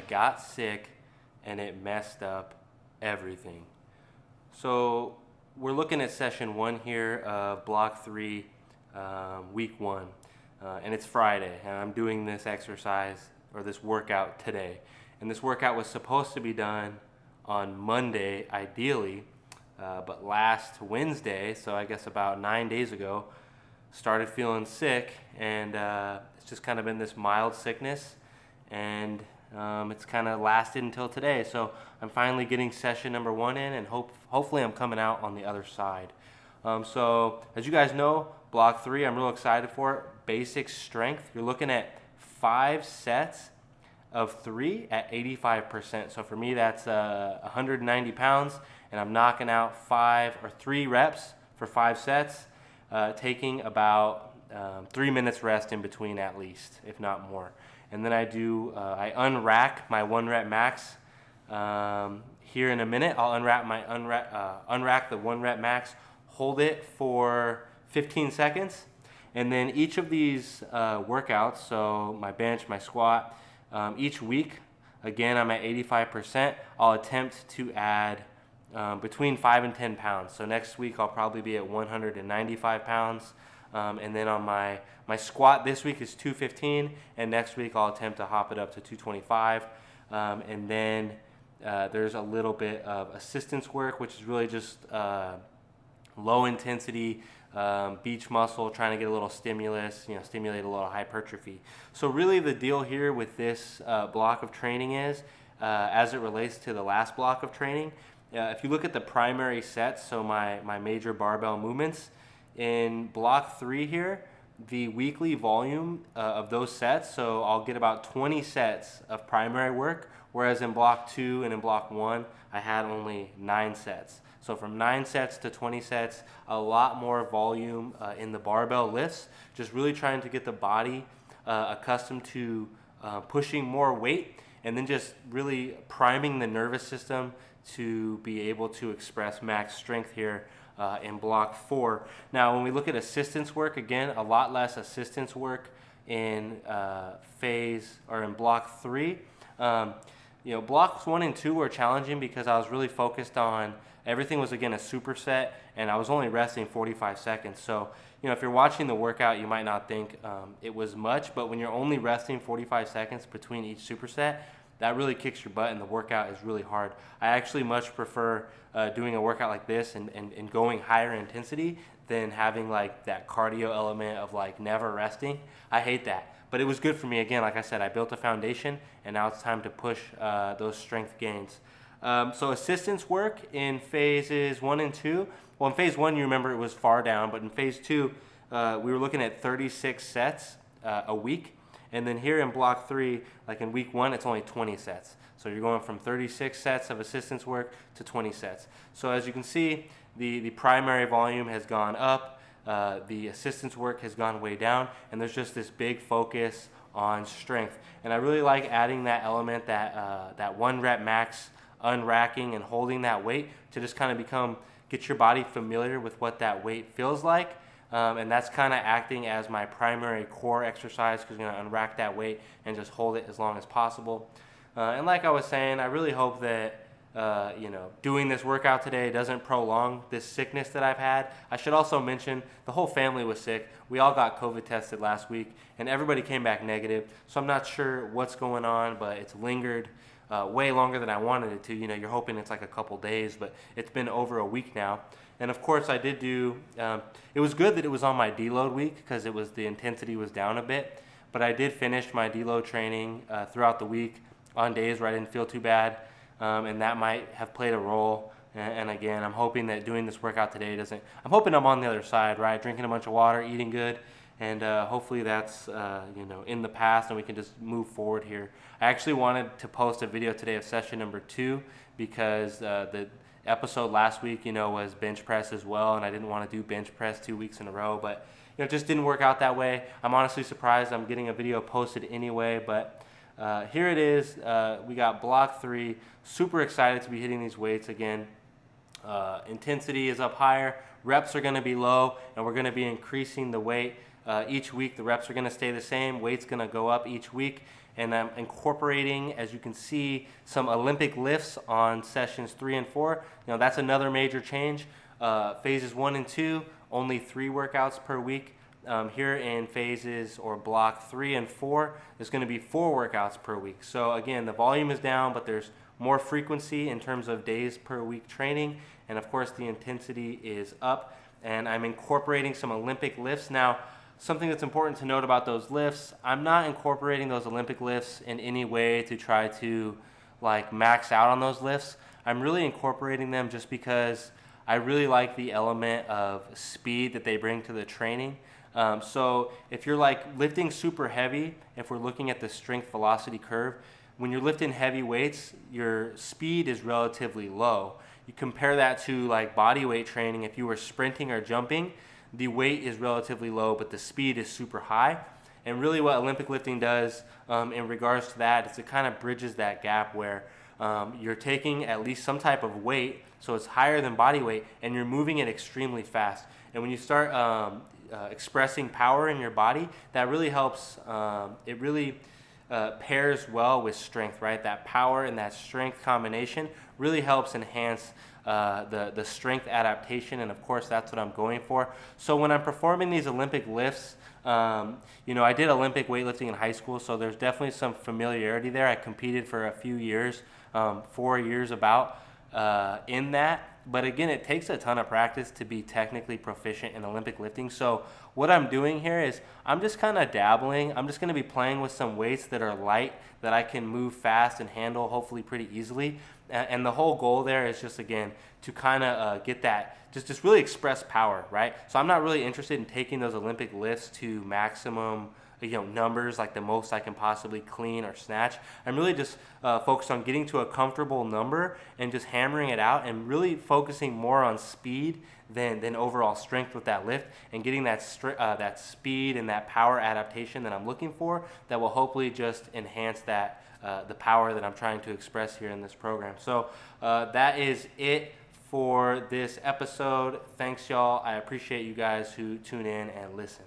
got sick and it messed up everything. So we're looking at session 1 here of block 3, week 1, and it's Friday, and I'm doing this exercise or this workout today. And this workout was supposed to be done on Monday, ideally, but last Wednesday, so I guess about 9 days ago, started feeling sick, and it's just kind of been this mild sickness, and it's kind of lasted until today. So I'm finally getting session number 1 in, and hopefully I'm coming out on the other side. So as you guys know, block 3, I'm real excited for it. Basic strength. You're looking at 5 sets of 3 at 85%. So for me, that's 190 pounds, and I'm knocking out 3 reps for 5 sets, taking about 3 minutes rest in between at least, if not more. And then I unrack my 1 rep max. Here in a minute, I'll unrack the 1 rep max, hold it for 15 seconds, and then each of these workouts, so my bench, my squat, each week, again, I'm at 85%. I'll attempt to add between 5 and 10 pounds. So next week, I'll probably be at 195 pounds. And then on my squat this week is 215, and next week I'll attempt to hop it up to 225. And then there's a little bit of assistance work, which is really just low intensity beach muscle, trying to get a little stimulus, stimulate a little hypertrophy. So really the deal here with this block of training is, as it relates to the last block of training, if you look at the primary sets, so my major barbell movements, in block 3 here, the weekly volume of those sets, so I'll get about 20 sets of primary work, whereas in block 2 and in block 1, I had only 9 sets. So from 9 sets to 20 sets, a lot more volume in the barbell lifts, just really trying to get the body accustomed to pushing more weight, and then just really priming the nervous system to be able to express max strength here in block 4. Now, when we look at assistance work, again, a lot less assistance work in block 3. Blocks 1 and 2 were challenging because I was really focused on everything was, again, a superset, and I was only resting 45 seconds. So, if you're watching the workout, you might not think it was much, but when you're only resting 45 seconds between each superset, that really kicks your butt, and the workout is really hard. I actually much prefer doing a workout like this and going higher intensity than having like that cardio element of like never resting. I hate that. But it was good for me. Again, like I said, I built a foundation, and now it's time to push those strength gains. So assistance work in phases 1 and 2. Well, in phase 1, you remember it was far down, but in phase 2, we were looking at 36 sets a week. And then here in block 3, like in week 1, it's only 20 sets. So you're going from 36 sets of assistance work to 20 sets. So as you can see, the primary volume has gone up, the assistance work has gone way down, and there's just this big focus on strength. And I really like adding that element, that 1 rep max, unracking and holding that weight to just kind of get your body familiar with what that weight feels like. And that's kind of acting as my primary core exercise, because you're going to unrack that weight and just hold it as long as possible. And like I was saying, I really hope that doing this workout today doesn't prolong this sickness that I've had. I should also mention the whole family was sick. We all got COVID tested last week, and everybody came back negative. So I'm not sure what's going on, but it's lingered way longer than I wanted it to. You're hoping it's like a couple days, but it's been over a week now. And of course, I did do. It was good that it was on my deload week because the intensity was down a bit. But I did finish my deload training throughout the week on days where I didn't feel too bad, and that might have played a role. And again, I'm hoping that doing this workout today doesn't. I'm hoping I'm on the other side, right? Drinking a bunch of water, eating good, and hopefully that's in the past, and we can just move forward here. I actually wanted to post a video today of session number 2 because the episode last week, was bench press as well, and I didn't want to do bench press 2 weeks in a row, but it just didn't work out that way. I'm honestly surprised I'm getting a video posted anyway, but here it is. We got block 3. Super excited to be hitting these weights again. Intensity is up higher, reps are going to be low, and we're going to be increasing the weight each week. The reps are going to stay the same, weight's going to go up each week, and I'm incorporating, as you can see, some Olympic lifts on sessions 3 and 4. That's another major change. Phases 1 and 2, only 3 workouts per week. Here in phases or block 3 and 4, there's going to be 4 workouts per week. So again, the volume is down, but there's more frequency in terms of days per week training, and of course the intensity is up, and I'm incorporating some Olympic lifts. Now, something that's important to note about those lifts, I'm not incorporating those Olympic lifts in any way to try to like max out on those lifts. I'm really incorporating them just because I really like the element of speed that they bring to the training. So if you're like lifting super heavy, if we're looking at the strength velocity curve, when you're lifting heavy weights, your speed is relatively low. You compare that to like body weight training. If you were sprinting or jumping, the weight is relatively low, but the speed is super high. And really what Olympic lifting does in regards to that is it kind of bridges that gap where you're taking at least some type of weight, so it's higher than body weight, and you're moving it extremely fast. And when you start expressing power in your body, that really helps. It really pairs well with strength, right? That power and that strength combination really helps enhance the strength adaptation, and of course that's what I'm going for. So when I'm performing these Olympic lifts, I did Olympic weightlifting in high school, so there's definitely some familiarity there. I competed for a few years, 4 years about in that. But again, it takes a ton of practice to be technically proficient in Olympic lifting. So what I'm doing here is I'm just kind of dabbling. I'm just going to be playing with some weights that are light that I can move fast and handle hopefully pretty easily. And the whole goal there is just, again, to kind of get that, just really express power, right? So I'm not really interested in taking those Olympic lifts to maximum numbers, like the most I can possibly clean or snatch. I'm really just focused on getting to a comfortable number and just hammering it out, and really focusing more on speed than overall strength with that lift, and getting that speed and that power adaptation that I'm looking for, that will hopefully just enhance that the power that I'm trying to express here in this program. So that is it for this episode. Thanks, y'all. I appreciate you guys who tune in and listen.